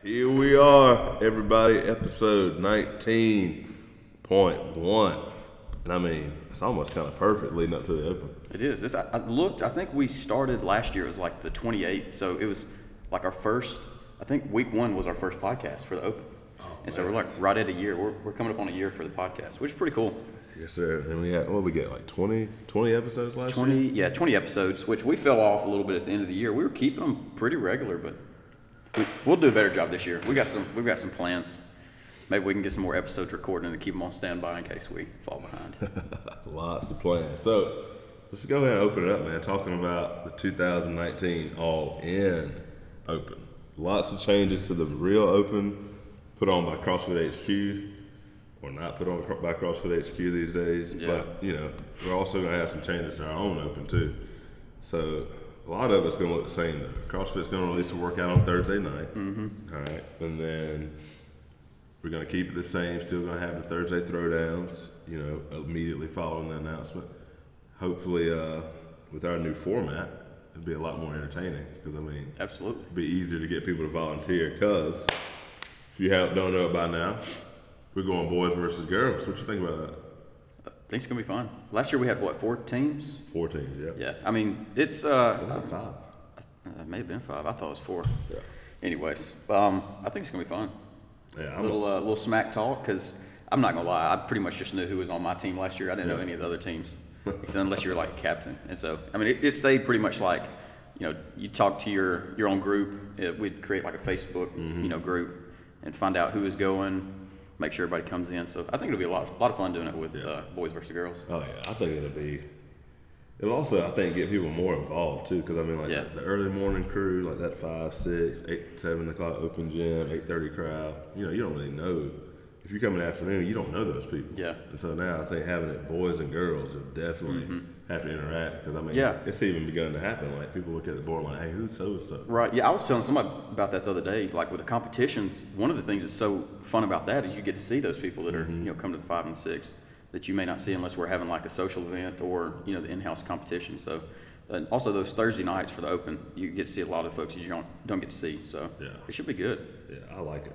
Here we are, everybody, episode 19.1. And I mean, it's almost kind of perfect leading up to the Open. It is. I looked, I think we started last year, it was like the 28th. So it was like our first, I think week one was our first podcast for the Open. And so we're like right at a year. We're coming up on a year for the podcast, which is pretty cool. Yes, sir. And we had, what we get, like 20 episodes last year? Yeah, 20 episodes, which we fell off a little bit at the end of the year. We were keeping them pretty regular, but we'll do a better job this year. We've got some plans. Maybe we can get some more episodes recorded and keep them on standby in case we fall behind. Lots of plans. So let's go ahead and open it up, man. Talking about the 2019 All-In Open. Lots of changes to the real Open put on by CrossFit HQ, or not put on by CrossFit HQ these days. Yeah. But, you know, we're also going to have some changes to our own Open, too. So a lot of it's going to look the same, though. CrossFit's going to release a workout on Thursday night. Mm-hmm. All right. And then we're going to keep it the same. Still going to have the Thursday throwdowns, you know, immediately following the announcement. Hopefully, with our new format, it'll be a lot more entertaining. Because, I mean, absolutely, it'll be easier to get people to volunteer. Because if you don't know it by now, we're going boys versus girls. What you think about that? I think it's going to be fun. Last year we had, what, 4 teams? 4 teams, yeah. Yeah. I mean, it's... five. It may have been 5. I thought it was 4. Yeah. Anyways, I think it's going to be fun. Yeah, a little smack talk, because I'm not going to lie, I pretty much just knew who was on my team last year. I didn't know any of the other teams, unless you were like a captain. And so, I mean, it stayed pretty much like, you know, you talk to your own group. We'd create like a Facebook, you know, group and find out who is going, make sure everybody comes in. So I think it'll be a lot of fun doing it with boys versus girls. Oh, yeah. I think it'll also, I think, get people more involved, too, because, I mean, like, the early morning crew, like that 5, 6, 8, 7 o'clock open gym, 8:30 crowd, you know, you don't really know. If you come in the afternoon, you don't know those people. Yeah. And so now I think having it boys and girls will definitely have to interact, because, I mean, it's even begun to happen. Like, people look at the board like, hey, who's so-and-so? Right. Yeah, I was telling somebody about that the other day. Like, with the competitions, one of the things that's so fun about that is you get to see those people that are, you know, come to the 5 and the 6. That you may not see unless we're having like a social event or, you know, the in-house competition. So, and also those Thursday nights for the Open, you get to see a lot of folks that you don't get to see. So it should be good. Yeah, I like it.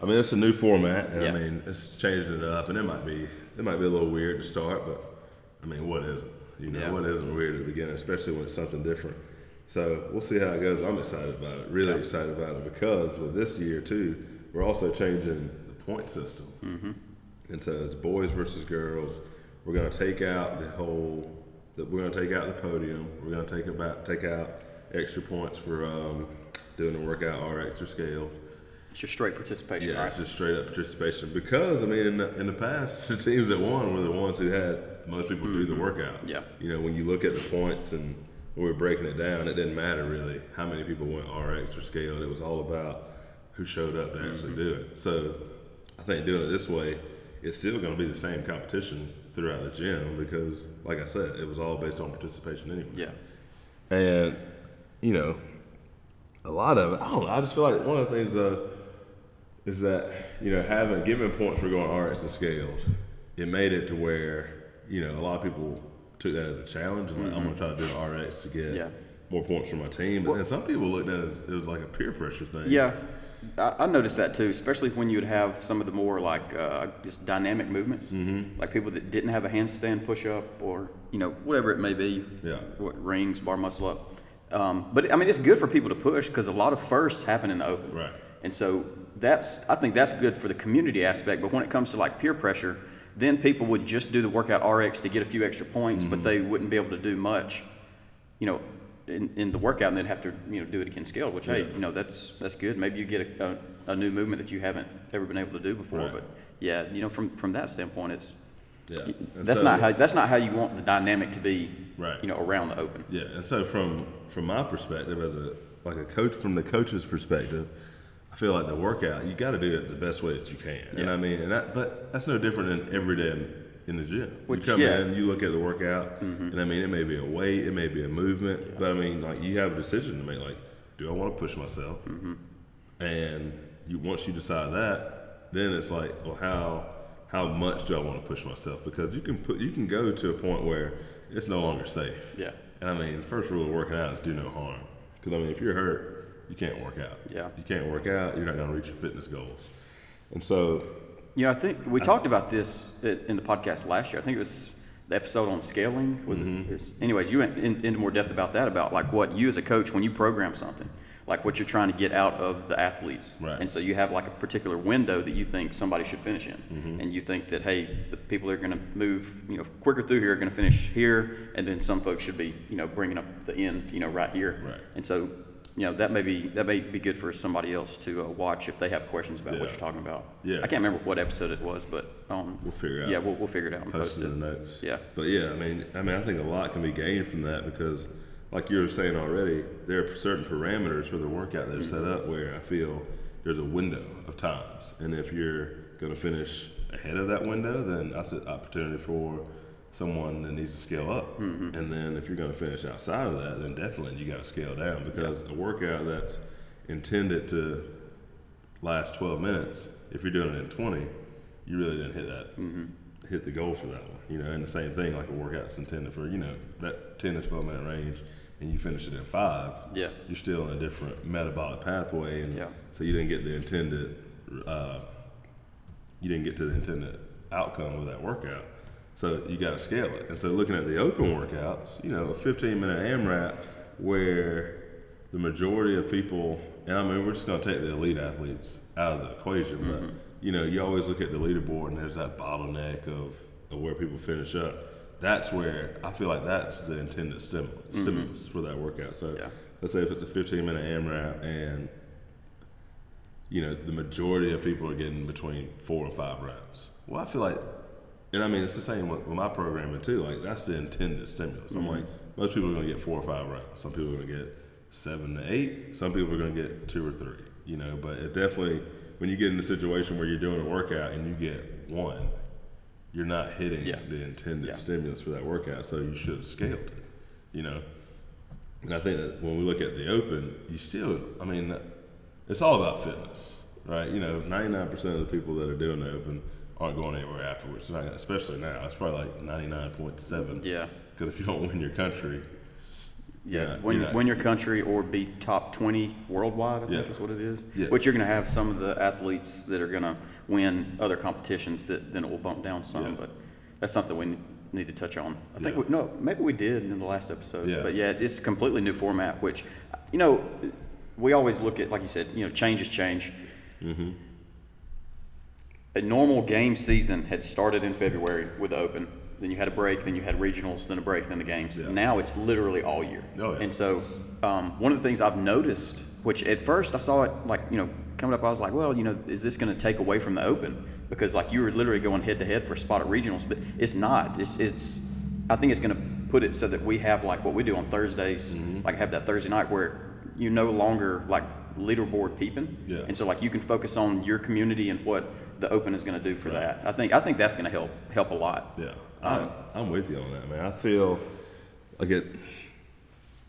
I mean, it's a new format, and I mean, it's changing it up, and it might be a little weird to start, but I mean, what isn't? You know, what isn't weird at the beginning, especially when it's something different. So we'll see how it goes. I'm excited about it, really excited about it, because with this year too, we're also changing the point system. Mm-hmm. And so it's boys versus girls. We're going to take out the podium. We're going to take out extra points for doing the workout RX or scale. It's just straight participation, right? It's just straight up participation. Because, I mean, in the past, the teams that won were the ones who had most people do the workout. Yeah. You know, when you look at the points and when we were breaking it down, it didn't matter really how many people went RX or scale. It was all about who showed up to actually do it. So I think doing it this way, it's still going to be the same competition throughout the gym, because, like I said, it was all based on participation anyway. Yeah. And, you know, a lot of it, I don't know, I just feel like one of the things is that, you know, giving points for going RX and scaled, it made it to where, you know, a lot of people took that as a challenge. And like, I'm going to try to do an RX to get more points for my team. But then some people looked at it as it was like a peer pressure thing. Yeah. I noticed that too, especially when you would have some of the more like just dynamic movements, like people that didn't have a handstand push-up or, you know, whatever it may be, rings, bar muscle up. But I mean, it's good for people to push, because a lot of firsts happen in the Open. Right. And so I think that's good for the community aspect. But when it comes to like peer pressure, then people would just do the workout RX to get a few extra points, but they wouldn't be able to do much, you know, in the workout, and then have to, you know, do it again scaled, which, hey, you know, that's good. Maybe you get a new movement that you haven't ever been able to do before. But yeah, you know, from that standpoint, it's that's not how you want the dynamic to be, you know, around the Open. Yeah. And so from my perspective, as a coach, from the coach's perspective, I feel like the workout, you got to do it the best way that you can. And I mean, but that's no different than every day in the gym. You come in, you look at the workout, and I mean, it may be a weight, it may be a movement, but I mean, like, you have a decision to make, like, do I want to push myself? And once you decide that, then it's like, well, how much do I want to push myself? Because you can go to a point where it's no longer safe. Yeah. And I mean, the first rule of working out is do no harm. Because I mean, if you're hurt, you can't work out. Yeah. You can't work out, you're not going to reach your fitness goals. And so, I think we talked about this in the podcast last year. I think it was the episode on scaling. Was it? Anyways, you went into more depth about that, about like what you as a coach, when you program something, like what you're trying to get out of the athletes. Right. And so you have like a particular window that you think somebody should finish in. And you think that, hey, the people that are going to move, quicker through here are going to finish here. And then some folks should be, bringing up the end, right here. Right. And so, that may be good for somebody else to watch if they have questions about what you're talking about. Yeah. I can't remember what episode it was, but we'll figure it out. Yeah, we'll figure it out and post post it in it. the notes. Yeah. But yeah, I mean, I think a lot can be gained from that because, like you were saying already, there are certain parameters for the workout that are set up where I feel there's a window of times, and if you're going to finish ahead of that window, then that's an opportunity for someone that needs to scale up. And then if you're going to finish outside of that, then definitely you got to scale down, because a workout that's intended to last 12 minutes, if you're doing it in 20, you really didn't hit that, hit the goal for that one. And the same thing, like a workout that's intended for, that 10 to 12 minute range, and you finish it in 5, you're still in a different metabolic pathway, and so you didn't get the intended, you didn't get to the intended outcome of that workout. So you got to scale it. And so looking at the open workouts, a 15-minute AMRAP where the majority of people, and I mean, we're just going to take the elite athletes out of the equation, but you always look at the leaderboard and there's that bottleneck of where people finish up. That's where I feel like that's the intended stimulus for that workout. So let's say if it's a 15-minute AMRAP and the majority of people are getting between 4 and 5 rounds. Well, I feel like, and I mean, it's the same with my programming too. Like, that's the intended stimulus. I'm like, most people are going to get 4 or 5 rounds. Some people are going to get 7 to 8. Some people are going to get 2 or 3. But it definitely, when you get in a situation where you're doing a workout and you get 1, you're not hitting the intended stimulus for that workout. So you should have scaled it. And I think that when we look at the open, you still, I mean, it's all about fitness, right? 99% of the people that are doing the open aren't going anywhere afterwards. Especially now, it's probably like 99.7. Yeah. Because if you don't win your country, win your country or be top 20 worldwide, I think is what it is. Yeah. Which you're going to have some of the athletes that are going to win other competitions that then it will bump down some. But that's something we need to touch on. I think maybe we did in the last episode. Yeah. But it's a completely new format, which we always look at, like you said, change is change. A normal game season had started in February with the Open. Then you had a break, then you had regionals, then a break, then the games. Yeah. Now it's literally all year. Oh, yeah. And so one of the things I've noticed, which at first I saw it like, coming up, I was like, well, is this going to take away from the Open? Because like you were literally going head to head for a spot at regionals, but it's not. It's I think it's going to put it so that we have like what we do on Thursdays, like have that Thursday night where you no longer like leaderboard peeping. Yeah. And so like you can focus on your community and what the Open is going to do for that. I think that's going to help a lot. Yeah. I'm with you on that, man. I feel like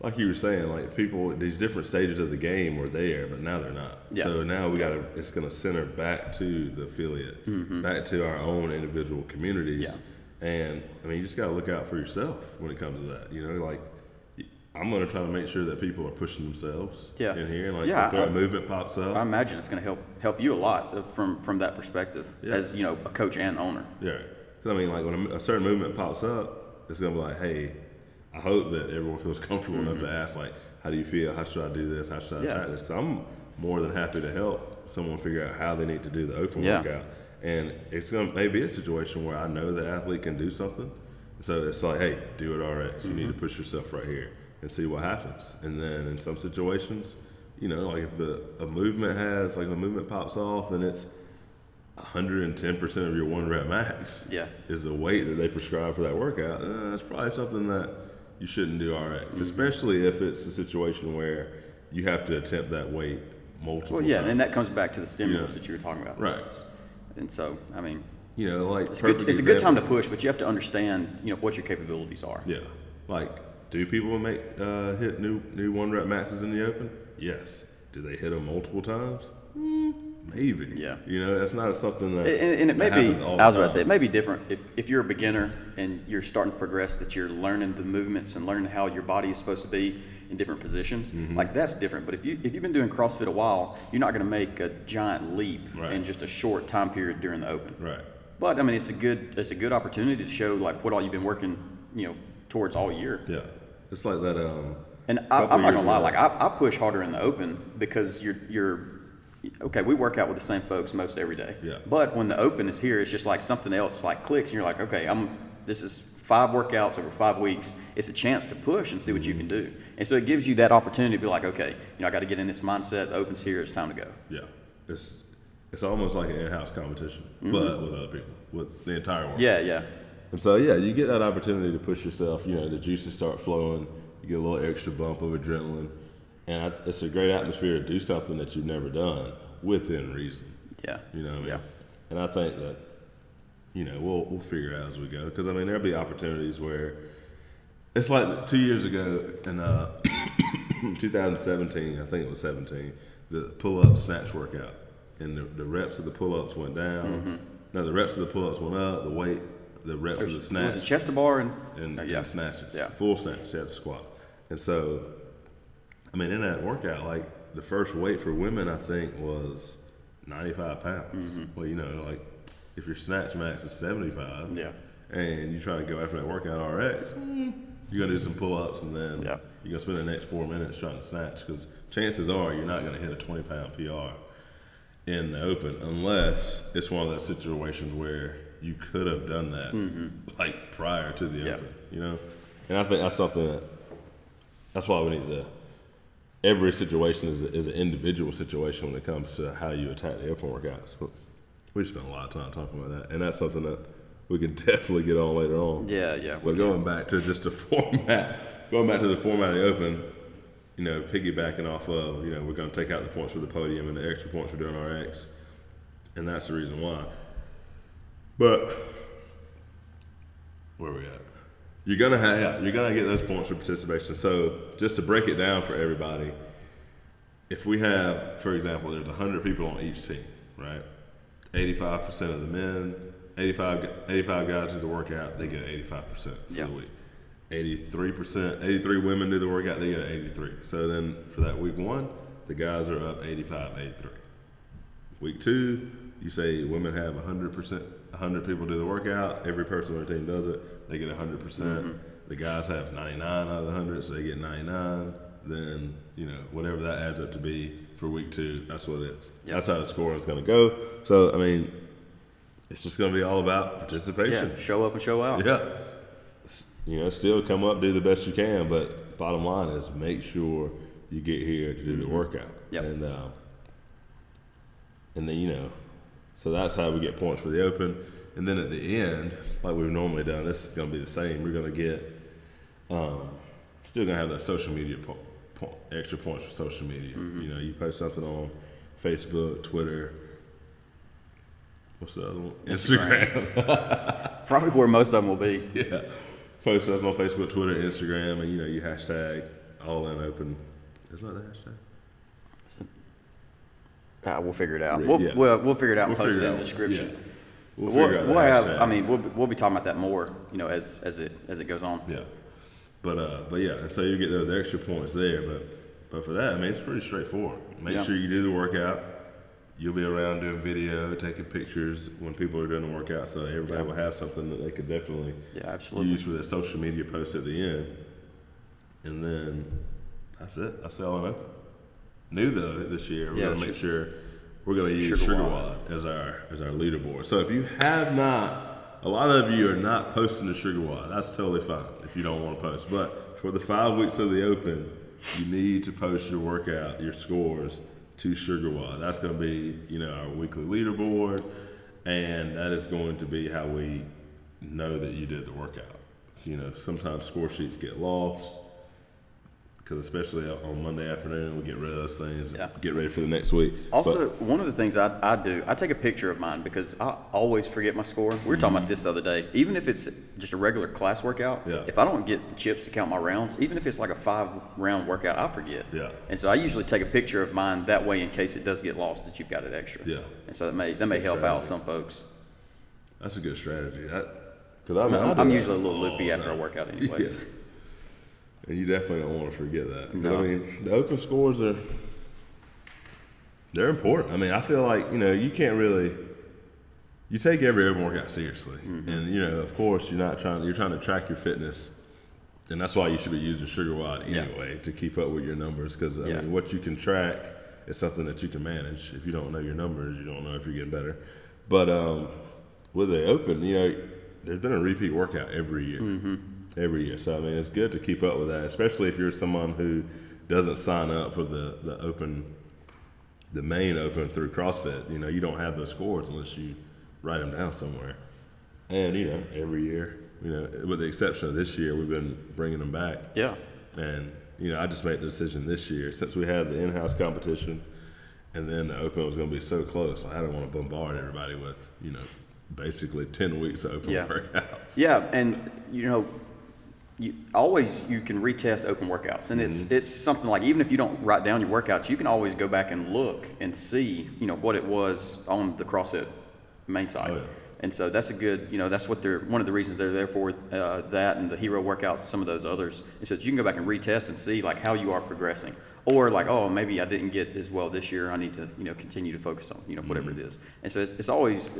like you were saying, like people at these different stages of the game were there, but now they're not. Yeah. So now it's going to center back to the affiliate, back to our own individual communities. Yeah. And I mean, you just got to look out for yourself when it comes to that. Like I'm going to try to make sure that people are pushing themselves in here. And like if a movement pops up, I imagine it's going to help you a lot from that perspective as, a coach and owner. Yeah. I mean, like when a certain movement pops up, it's going to be like, hey, I hope that everyone feels comfortable enough to ask, like, how do you feel? How should I do this? How should I attack this? Because I'm more than happy to help someone figure out how they need to do the open workout. And it's going to maybe a situation where I know the athlete can do something. So it's like, hey, do it RX. You need to push yourself right here and see what happens. And then in some situations, like if a movement pops off and it's 110% of your 1 rep max is the weight that they prescribe for that workout, that's probably something that you shouldn't do RX, especially if it's a situation where you have to attempt that weight multiple times. And that comes back to the stimulus that you were talking about. Right. And so, I mean, like it's a good time to push, but you have to understand, what your capabilities are. Yeah. Like, do people hit new 1 rep maxes in the Open? Yes. Do they hit them multiple times? Maybe. Yeah. That's not something that and it may be. I was about to say it may be different if you're a beginner and you're starting to progress, that you're learning the movements and learning how your body is supposed to be, in different positions. Like that's different. But if you've been doing CrossFit a while, you're not going to make a giant leap in just a short time period during the Open. Right. But I mean, it's a good opportunity to show like what all you've been working, towards all year. Yeah. It's like that. And I'm not gonna lie, like I push harder in the Open because you're okay. We work out with the same folks most every day. Yeah. But when the Open is here, it's just like something else like clicks, and you're like, okay, this is 5 workouts over 5 weeks. It's a chance to push and see what you can do. And so it gives you that opportunity to be like, okay, I got to get in this mindset. The Open's here. It's time to go. Yeah. It's almost like an in-house competition, but with other people, with the entire world. Yeah, yeah. And so, yeah, you get that opportunity to push yourself. The juices start flowing. You get a little extra bump of adrenaline. And it's a great atmosphere to do something that you've never done within reason. Yeah. You know what I mean? Yeah. And I think that, we'll figure it out as we go. Because, there'll be opportunities where it's like 2 years ago in 2017, I think it was 17, the pull-up snatch workout. And the reps of the pull-ups went down. No, the reps of the pull-ups went up. The reps of the snatch. Was it chest to bar and snatches? Yeah. Full snatches. You had to squat. And so, in that workout, like the first weight for women, I think was 95 pounds. Well, like if your snatch max is 75, and you try to go after that workout RX, you're gonna do some pull-ups, and then you're gonna spend the next 4 minutes trying to snatch, because chances are you're not gonna hit a 20-pound PR in the Open unless it's one of those situations where you could have done that like prior to the Open, And I think that's something that's why we need to. Every situation is an individual situation when it comes to how you attack the Open workouts. But we spent a lot of time talking about that, and that's something that we can definitely get on later on. Yeah. But going back to just the format, of the Open, piggybacking off of, we're going to take out the points for the podium and the extra points for doing RX, and that's the reason why. But where are we at? You're gonna get those points for participation. So just to break it down for everybody, if we have, for example, there's 100 people on each team, right? 85% of the men, 85 guys do the workout, they get 85% for the week. 83 women do the workout, they get 83. So then for that week 1, the guys are up 85, 83. Week 2, you say women have 100 people do the workout, every person on their team does it, they get 100%. The guys have 99 out of the 100, so they get 99. Then, whatever that adds up to be for week 2, that's what it is. That's how the scoring is going to go. So, it's just going to be all about participation. Yeah, show up and show out. Yeah. Still come up, do the best you can, but bottom line is make sure you get here to do the workout. Yep. And then, so that's how we get points for the Open. And then at the end, like we've normally done, this is going to be the same. We're going to get, still going to have that social media extra points for social media. You post something on Facebook, Twitter. What's the other one? Instagram. Probably where most of them will be. Yeah. Post stuff on Facebook, Twitter, Instagram, and you hashtag all in open. Is that the hashtag? We'll figure it out. We'll figure it out and post it in the description. Yeah. We'll be talking about that more, as it goes on. Yeah. But yeah, and so you get those extra points there. But for that, it's pretty straightforward. Make sure you do the workout. You'll be around doing video, taking pictures when people are doing the workout, so everybody will have something that they could definitely use for their social media posts at the end. And then that's it. That's all I know. New though this year, we're gonna make sure we're gonna use SugarWOD as our leaderboard. So if you have not, a lot of you are not posting the SugarWOD. That's totally fine if you don't want to post. But for the 5 weeks of the Open, you need to post your workout, your scores, to SugarWOD. That's going to be, our weekly leaderboard, and that is going to be how we know that you did the workout. Sometimes score sheets get lost, because especially on Monday afternoon, we get rid of those things and get ready for the next week. Also, one of the things I do, I take a picture of mine because I always forget my score. We were talking about this the other day. Even if it's just a regular class workout, if I don't get the chips to count my rounds, even if it's like a 5-round workout, I forget. Yeah. And so I usually take a picture of mine that way in case it does get lost that you've got it extra. Yeah. And so that may help out some folks. That's a good strategy. I'm usually a little loopy after I work out anyways. And you definitely don't want to forget that. No. I mean, the open scores they're important. I mean, I feel like, you can't really, you take every open workout seriously. And, of course, you're trying to track your fitness. And that's why you should be using SugarWOD anyway to keep up with your numbers. Because, I mean, what you can track is something that you can manage. If you don't know your numbers, you don't know if you're getting better. But with the open, there's been a repeat workout every year. Every year. So, I mean, it's good to keep up with that, especially if you're someone who doesn't sign up for the open, the main open through CrossFit. You don't have those scores unless you write them down somewhere. And, every year, with the exception of this year, we've been bringing them back. Yeah. And, I just made the decision this year, since we had the in-house competition and then the open was going to be so close, I didn't want to bombard everybody with, basically 10 weeks of open workouts. Yeah, and, you can retest open workouts, and it's something like, even if you don't write down your workouts, you can always go back and look and see what it was on the CrossFit main site. Oh, yeah. And so that's a good, that's what one of the reasons they're there for, that and the hero workouts, some of those others, is that you can go back and retest and see like how you are progressing, or like, oh, maybe I didn't get as well this year, I need to continue to focus on whatever it is. And so it's always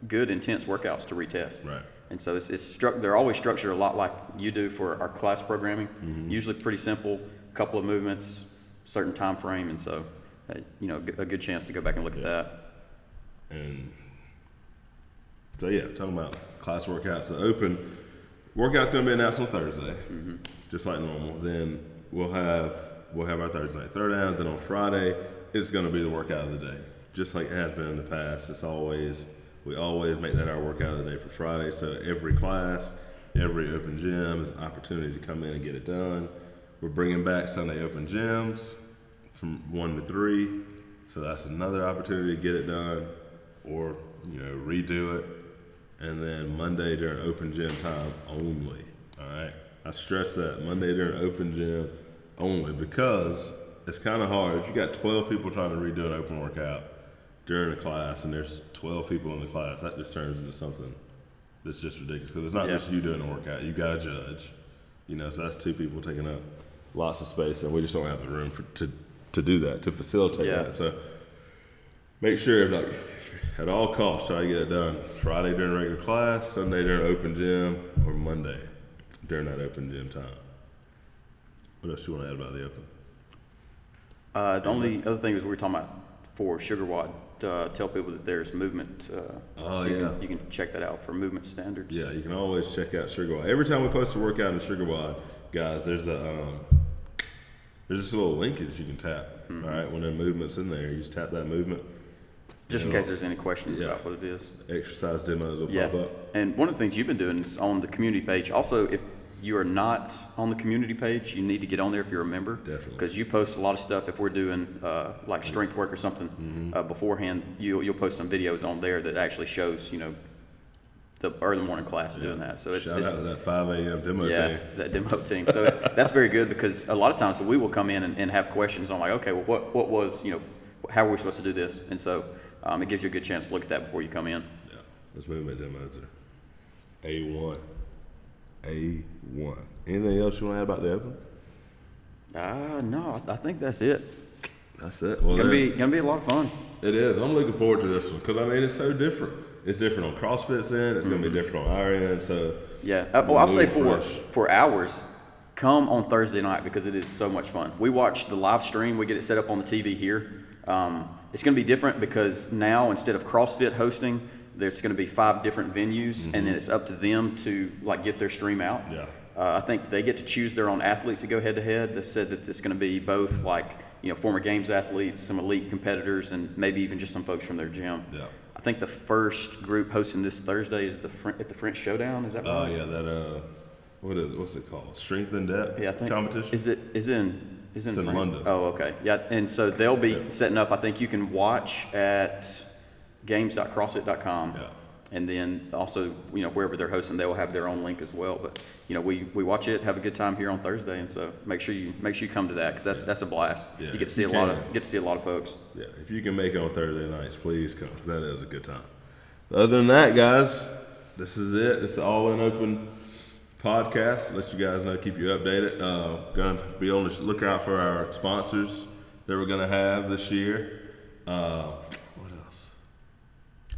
good intense workouts to retest. Right. And so they're always structured a lot like you do for our class programming. Usually pretty simple, couple of movements, certain time frame, and so a good chance to go back and look at that. And so talking about class workouts, the open workout's going to be announced on Thursday, just like normal. Then we'll have our Thursday night throwdowns. Then on Friday, it's going to be the workout of the day, just like it has been in the past. We always make that our workout of the day for Friday. So every class, every open gym is an opportunity to come in and get it done. We're bringing back Sunday open gyms from 1 to 3. So that's another opportunity to get it done or, redo it. And then Monday during open gym time only. All right. I stress that, Monday during open gym only, because it's kind of hard. If you got 12 people trying to redo an open workout during a class and there's 12 people in the class, that just turns into something that's just ridiculous, because it's not just you doing the workout. You got to judge, so that's 2 people taking up lots of space, and we just don't have the room to do that, to facilitate that. So make sure, at all costs, try to get it done Friday during regular class, Sunday during open gym, or Monday during that open gym time. What else you want to add about the open? The only other thing is we were talking about for SugarWOD, tell people that there's movement. You can check that out for movement standards. Yeah, you can always check out SugarWOD. Every time we post a workout in SugarWOD, guys, there's this little linkage you can tap. All right, when the movement's in there, you just tap that movement. Just in case there's any questions about what it is. Exercise demos will pop up. And one of the things you've been doing is on the community page. Also, if you are not on the community page, you need to get on there if you're a member. Definitely. Because you post a lot of stuff. If we're doing like strength work or something beforehand, you'll post some videos on there that actually shows, the early morning class doing that. So it's shout out to that 5 a.m. demo team. Yeah, that demo team. So that's very good, because a lot of times we will come in and have questions on like, okay, well, what was, how are we supposed to do this? And so it gives you a good chance to look at that before you come in. Yeah, those movement demos are A1. A1. Anything else you want to add about the open? No, I think that's it. That's it. Well, gonna be a lot of fun. It is. I'm looking forward to this one, because it's so different. It's different on CrossFit's end. It's gonna be different on our end. So I'll say for hours, come on Thursday night, because it is so much fun. We watch the live stream. We get it set up on the TV here. It's gonna be different because now, instead of CrossFit hosting, there's going to be 5 different venues, and then it's up to them to get their stream out. Yeah. I think they get to choose their own athletes to go head to head. They said that it's going to be both former games athletes, some elite competitors, and maybe even just some folks from their gym. Yeah. I think the first group hosting this Thursday is at the French Showdown. Is that right? Oh yeah, that what's it called? Strength and depth competition. Is in it's in London. Oh okay, yeah, and so they'll be setting up. I think you can watch at games.crossfit.com. Yeah. And then also, wherever they're hosting, they will have their own link as well. But we watch it, have a good time here on Thursday, and so make sure you come to that, because that's a blast. Yeah. You get to see a lot of folks. Yeah, if you can make it on Thursday nights, please come, because that is a good time. Other than that, guys, this is it. It's the All In Open podcast. Let you guys know, keep you updated. Gonna be on the lookout for our sponsors that we're gonna have this year. What else?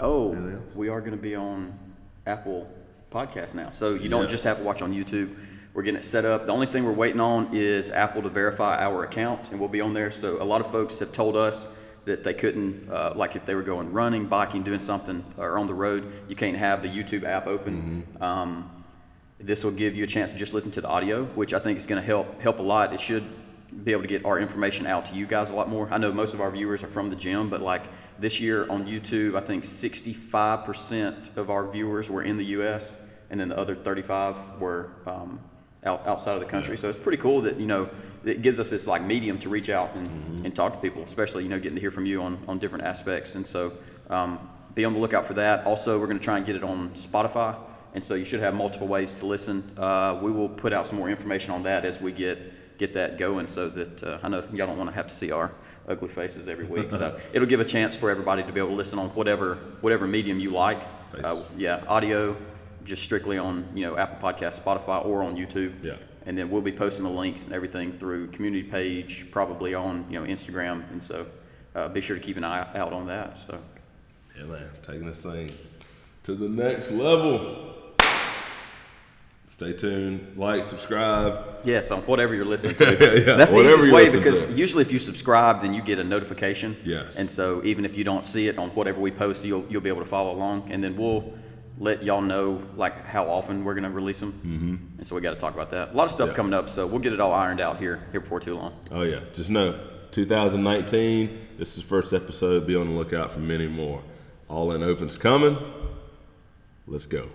Oh, Anything else? we are going to be on Apple Podcasts now. So you don't just have to watch on YouTube. We're getting it set up. The only thing we're waiting on is Apple to verify our account, and we'll be on there. So a lot of folks have told us that they couldn't, like if they were going running, biking, doing something, or on the road, you can't have the YouTube app open. This will give you a chance to just listen to the audio, which I think is going to help a lot. It should be able to get our information out to you guys a lot more. I know most of our viewers are from the gym, but like this year on YouTube, I think 65% of our viewers were in the U.S., and then the other 35 were outside of the country. So it's pretty cool that, it gives us this like medium to reach out and talk to people, especially, getting to hear from you on different aspects. And so be on the lookout for that. Also, we're going to try and get it on Spotify. And so you should have multiple ways to listen. We will put out some more information on that as we get that going, so that I know y'all don't want to have to see our ugly faces every week. So it'll give a chance for everybody to be able to listen on whatever medium you like. Audio, just strictly on Apple Podcasts, Spotify, or on YouTube. Yeah. And then we'll be posting the links and everything through community page, probably on Instagram. And so be sure to keep an eye out on that. So yeah, man, taking this thing to the next level. Stay tuned, like, subscribe. Yes, on whatever you're listening to. That's the easiest way, because usually if you subscribe, then you get a notification. Yes. And so even if you don't see it on whatever we post, you'll be able to follow along. And then we'll let y'all know like how often we're going to release them. And so we got to talk about that. A lot of stuff coming up, so we'll get it all ironed out here before too long. Oh yeah, just know 2019. This is the first episode. Be on the lookout for many more. All in Open's coming. Let's go.